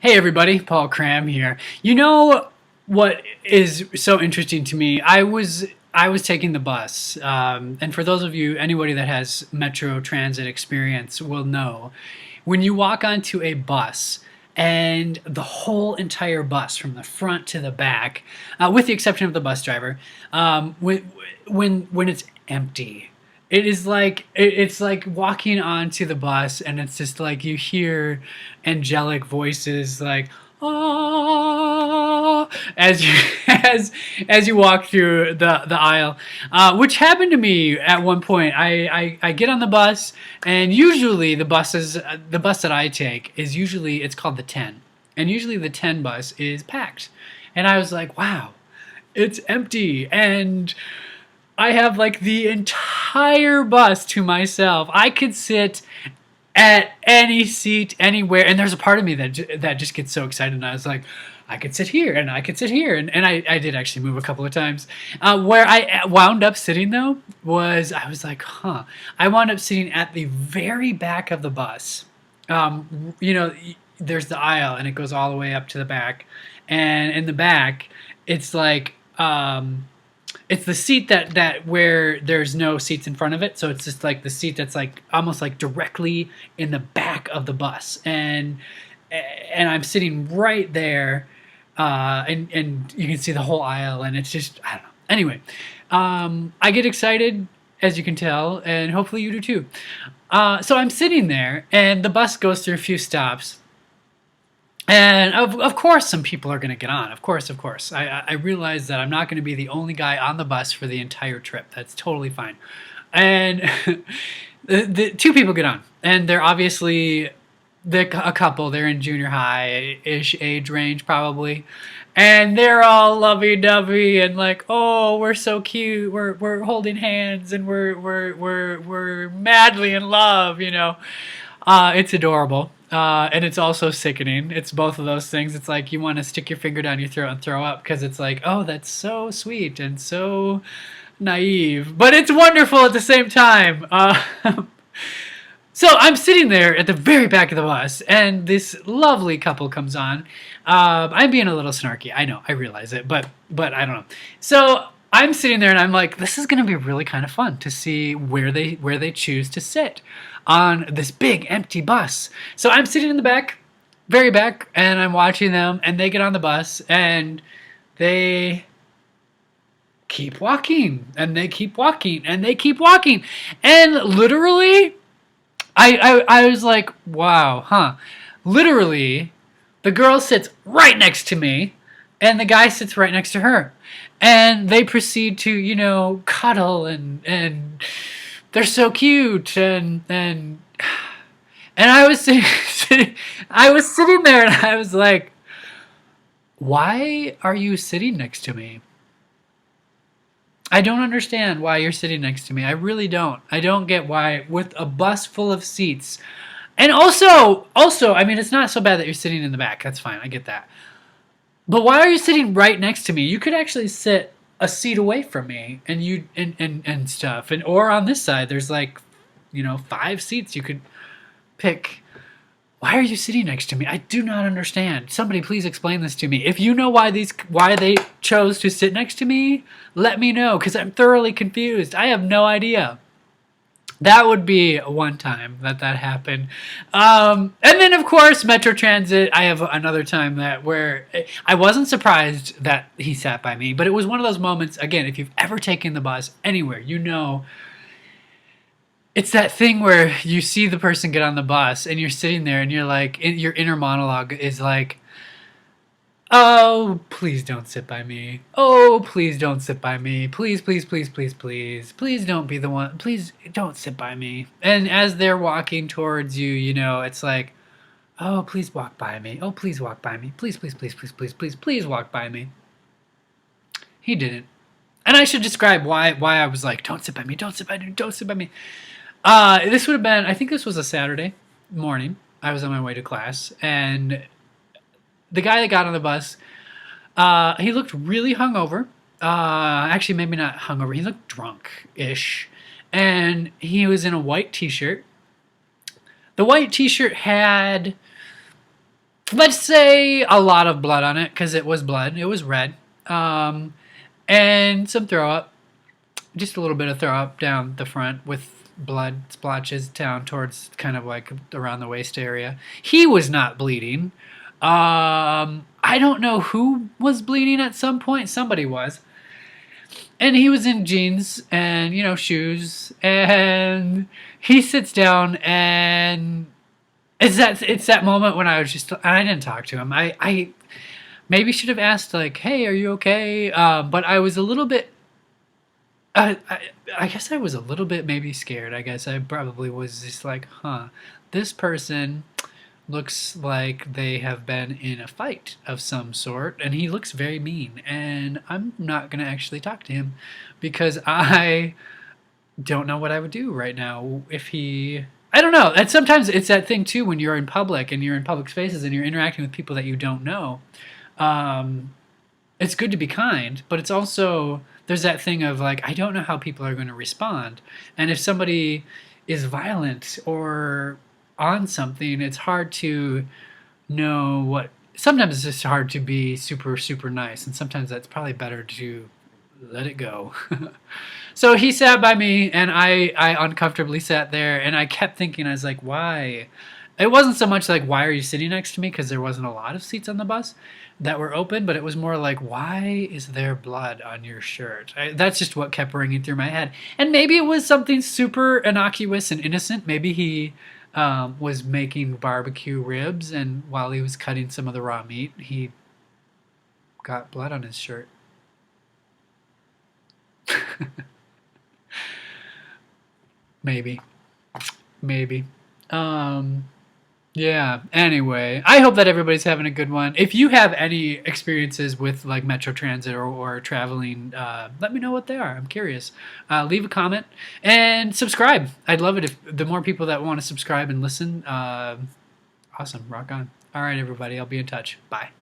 Hey everybody, Paul Cram here. You know what is so interesting to me? I was taking the bus, and for those of you, anybody that has metro transit experience will know when you walk onto a bus and the whole entire bus from the front to the back, with the exception of the bus driver, when it's empty. It's like walking onto the bus and it's just like you hear angelic voices like ah as you as you walk through the aisle, which happened to me at one point. I get on the bus, and usually the bus that I take is usually it's called the 10, and usually the 10 bus is packed, and I was like, wow, it's empty, and I have like the entire bus to myself. I could sit at any seat anywhere, and there's a part of me that just gets so excited, and I was like, I could sit here and I could sit here, and I did actually move a couple of times. Where I wound up sitting though was I was like, huh. I wound up sitting at the very back of the bus. There's the aisle and it goes all the way up to the back, and in the back it's like it's the seat that where there's no seats in front of it, so it's just like the seat that's like almost like directly in the back of the bus, and I'm sitting right there, and you can see the whole aisle, and it's just I don't know. Anyway, I get excited, as you can tell, and hopefully you do too. So I'm sitting there, and the bus goes through a few stops, and of course, some people are going to get on. Of course, of course. I realize that I'm not going to be the only guy on the bus for the entire trip. That's totally fine. And the two people get on, and they're obviously a couple. They're in junior high-ish age range, probably. And they're all lovey-dovey and like, oh, we're so cute. We're holding hands and we're madly in love. It's adorable. And it's also sickening. It's both of those things. It's like you want to stick your finger down your throat and throw up because it's like, oh, that's so sweet and so naive, but it's wonderful at the same time. So I'm sitting there at the very back of the bus, and this lovely couple comes on. I'm being a little snarky. I know, I realize it, but I don't know. So I'm sitting there, and I'm like, this is going to be really kind of fun to see where they choose to sit on this big empty bus. So I'm sitting in the back, very back, and I'm watching them, and they get on the bus, and they keep walking, and they keep walking, and they keep walking, and literally I was like, wow, huh? Literally, the girl sits right next to me, and the guy sits right next to her, and they proceed to, cuddle, and they're so cute, and I was I was sitting there, and I was like, why are you sitting next to me? I don't understand why you're sitting next to me. I really don't. I don't get why, with a bus full of seats. And also, I mean, it's not so bad that you're sitting in the back. That's fine. I get that. But why are you sitting right next to me? You could actually sit a seat away from me, and stuff. And or on this side, there's like, 5 seats you could pick. Why are you sitting next to me? I do not understand. Somebody please explain this to me. If you know why they chose to sit next to me, let me know, because I'm thoroughly confused. I have no idea. That would be one time that happened. And then of course Metro Transit. I have another time where I wasn't surprised that he sat by me, but it was one of those moments. Again, if you've ever taken the bus anywhere, it's that thing where you see the person get on the bus and you're sitting there and you're like, your inner monologue is like, oh, please don't sit by me. Oh, please don't sit by me. Please, please, please, please, please. Please don't be the one. Please don't sit by me. And as they're walking towards you, it's like, oh, please walk by me. Oh, please walk by me. Please, please, please, please, please, please, please walk by me. He didn't. And I should describe why I was like, don't sit by me, don't sit by me, don't sit by me. This would have been, I think this was a Saturday morning. I was on my way to class, and the guy that got on the bus, he looked really hungover. Actually, maybe not hungover. He looked drunk-ish, and he was in a white T-shirt. The white T-shirt had let's say a lot of blood on it because it was blood. It was red, um, and some throw up, just a little bit of throw up down the front with blood splotches down towards kind of like around the waist area. He was not bleeding. I don't know who was bleeding at some point. Somebody was. And he was in jeans and, shoes. And he sits down and it's that moment when I was just, I didn't talk to him. I maybe should have asked, like, hey, are you okay? But I was a little bit, I guess I was a little bit maybe scared. I guess I probably was just like, this person looks like they have been in a fight of some sort, and he looks very mean. And I'm not going to actually talk to him because I don't know what I would do right now if he. I don't know. And sometimes it's that thing too when you're in public and you're in public spaces and you're interacting with people that you don't know. Um, it's good to be kind, but it's also there's that thing of like I don't know how people are going to respond, and if somebody is violent or on something, it's hard to know what. Sometimes it's just hard to be super super nice, and sometimes that's probably better to let it go. So he sat by me, and I uncomfortably sat there, and I kept thinking, I was like, why? It wasn't so much like, why are you sitting next to me? Because there wasn't a lot of seats on the bus that were open, but it was more like, why is there blood on your shirt? That's just what kept ringing through my head. And maybe it was something super innocuous and innocent. Maybe he was making barbecue ribs, and while he was cutting some of the raw meat, he got blood on his shirt. Maybe. Maybe. Um, yeah. Anyway, I hope that everybody's having a good one. If you have any experiences with like Metro Transit or traveling, let me know what they are. I'm curious. Leave a comment and subscribe. I'd love it if the more people that want to subscribe and listen. Awesome. Rock on. All right, everybody. I'll be in touch. Bye.